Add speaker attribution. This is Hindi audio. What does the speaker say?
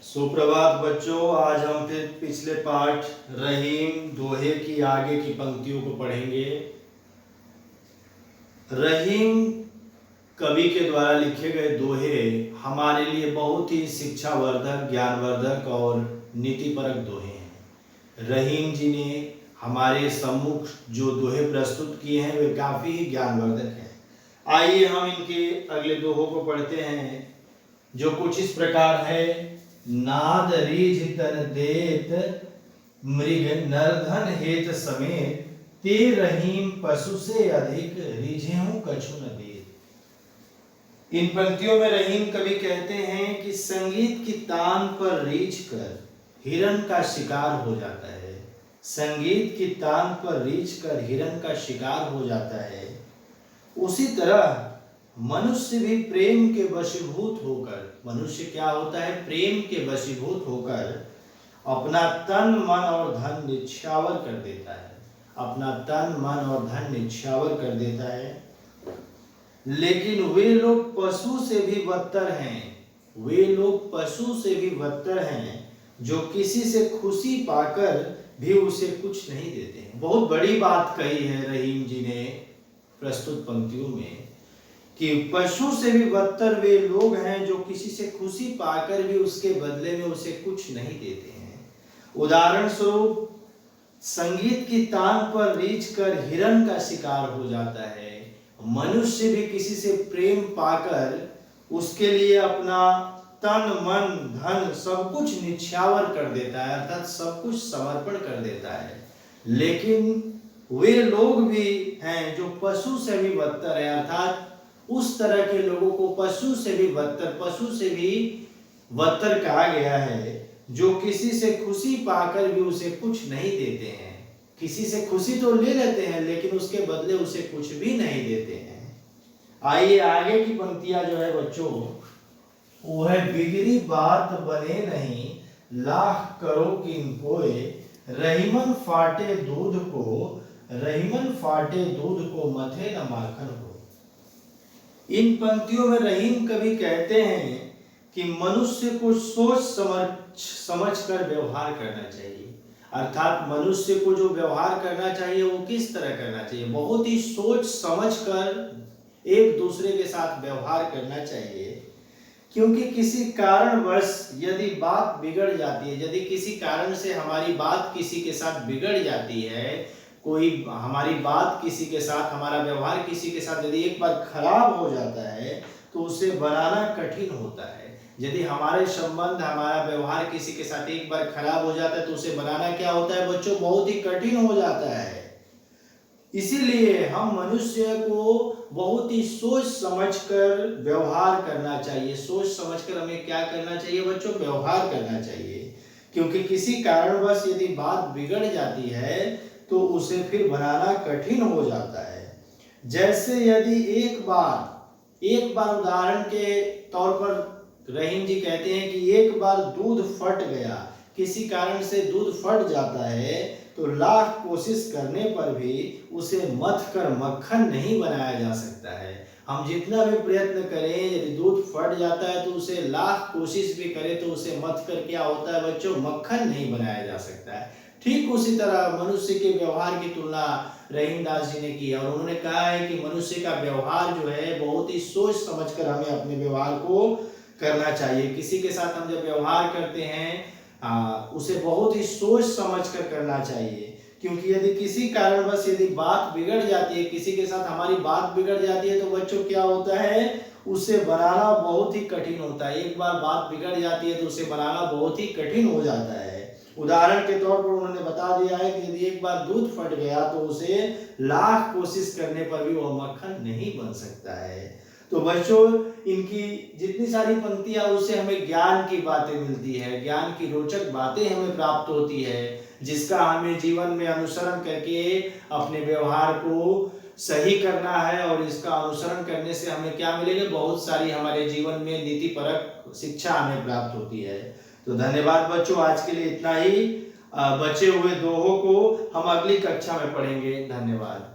Speaker 1: सुप्रभात बच्चों। आज हम फिर पिछले पाठ रहीम दोहे की आगे की पंक्तियों को पढ़ेंगे। रहीम कवि के द्वारा लिखे गए दोहे हमारे लिए बहुत ही शिक्षावर्धक, ज्ञानवर्धक और नीतिपरक दोहे हैं। रहीम जी ने हमारे सम्मुख जो दोहे प्रस्तुत किए हैं वे काफ़ी ही ज्ञानवर्धक हैं। आइए हम इनके अगले दोहों को पढ़ते हैं, जो कुछ इस प्रकार है। नाद रीझ तन देत मृग नरधन हेत समेत, ते रहीम पशु से अधिक रीझेहूं कछु न देत। इन पंक्तियों में रहीम कवि कहते हैं कि संगीत की तान पर रीझ कर हिरण का शिकार हो जाता है। संगीत की तान पर रीझ कर हिरण का शिकार हो जाता है। उसी तरह मनुष्य भी प्रेम के वशीभूत होकर, मनुष्य क्या होता है? प्रेम के वशीभूत होकर अपना तन मन और धन निछावर कर देता है। अपना तन मन और धन निछावर कर देता है। लेकिन वे लोग पशु से भी बदतर हैं। वे लोग पशु से भी बदतर हैं जो किसी से खुशी पाकर भी उसे कुछ नहीं देते हैं। बहुत बड़ी बात कही है रहीम जी ने प्रस्तुत पंक्तियों में कि पशु से भी बदतर वे लोग हैं जो किसी से खुशी पाकर भी उसके बदले में उसे कुछ नहीं देते हैं। उदाहरण स्वरूप, संगीत की तान पर रीझ कर हिरण का शिकार हो जाता है। मनुष्य भी किसी से प्रेम पाकर उसके लिए अपना तन मन धन सब कुछ निछावर कर देता है, अर्थात सब कुछ समर्पण कर देता है। लेकिन वे लोग भी हैं जो पशु से भी बदतर है, अर्थात उस तरह के लोगों को पशु से भी बदतर कहा गया है, जो किसी से खुशी पाकर भी उसे कुछ नहीं देते हैं। किसी से खुशी तो ले लेते हैं लेकिन उसके बदले उसे कुछ भी नहीं देते हैं। आइए आगे की पंक्तियां जो है बच्चों, वो है बिगड़ी बात बने नहीं, लाख करो किन कोय, रहीमन फाटे दूध को मथे न माखन हो। इन पंक्तियों में रहीम कवि कहते हैं कि मनुष्य को सोच समझ कर व्यवहार करना चाहिए। अर्थात मनुष्य को जो व्यवहार करना चाहिए वो किस तरह करना चाहिए? बहुत ही सोच समझ कर एक दूसरे के साथ व्यवहार करना चाहिए। क्योंकि किसी कारणवश यदि बात बिगड़ जाती है, यदि किसी कारण से हमारी बात किसी के साथ बिगड़ जाती है, कोई हमारी बात किसी के साथ, हमारा व्यवहार किसी के साथ यदि एक बार खराब हो जाता है तो उसे बनाना कठिन होता है। यदि हमारे संबंध, हमारा व्यवहार किसी के साथ एक बार खराब हो जाता है तो उसे बनाना क्या होता है बच्चों? बहुत ही कठिन हो जाता है। इसीलिए हम मनुष्य को बहुत ही सोच समझकर व्यवहार करना चाहिए। सोच समझकर हमें क्या करना चाहिए बच्चों? व्यवहार करना चाहिए। क्योंकि किसी कारणवश यदि बात बिगड़ जाती है तो उसे फिर बनाना कठिन हो जाता है। जैसे यदि एक बार उदाहरण के तौर पर रहीम जी कहते हैं कि एक बार दूध फट गया, किसी कारण से दूध फट जाता है तो लाख कोशिश करने पर भी उसे मथ कर मक्खन नहीं बनाया जा सकता है। हम जितना भी प्रयत्न करें, यदि दूध फट जाता है तो उसे लाख कोशिश भी करें तो उसे मथ कर क्या होता है बच्चों? मक्खन नहीं बनाया जा सकता है। ठीक उसी तरह मनुष्य के व्यवहार की तुलना रहीम दास जी ने की है और उन्होंने कहा है कि मनुष्य का व्यवहार जो है बहुत ही सोच समझकर हमें अपने व्यवहार को करना चाहिए। किसी के साथ हम जब व्यवहार करते हैं उसे बहुत ही सोच समझकर करना चाहिए। क्योंकि यदि किसी कारणवश यदि बात बिगड़ जाती है, किसी के साथ हमारी बात बिगड़ जाती है तो बच्चों क्या होता है? उसे बनाना बहुत ही कठिन होता है। एक बार बात बिगड़ जाती है तो उसे बनाना बहुत ही कठिन हो जाता है। उदाहरण के तौर पर उन्होंने बता दिया है कि यदि एक बार दूध फट गया तो उसे लाख कोशिश करने पर भी वह मक्खन नहीं बन सकता है। तो बच्चों, इनकी जितनी सारी पंक्तियां उससे हमें ज्ञान की बातें मिलती है, ज्ञान की रोचक बातें हमें प्राप्त होती है, जिसका हमें जीवन में अनुसरण करके अपने व्यवहार को सही करना है। और इसका अनुसरण करने से हमें क्या मिलेगा? बहुत सारी हमारे जीवन में नीतिपरक शिक्षा हमें प्राप्त होती है। तो धन्यवाद बच्चों, आज के लिए इतना ही। बचे हुए दोहों को हम अगली कक्षा में पढ़ेंगे। धन्यवाद।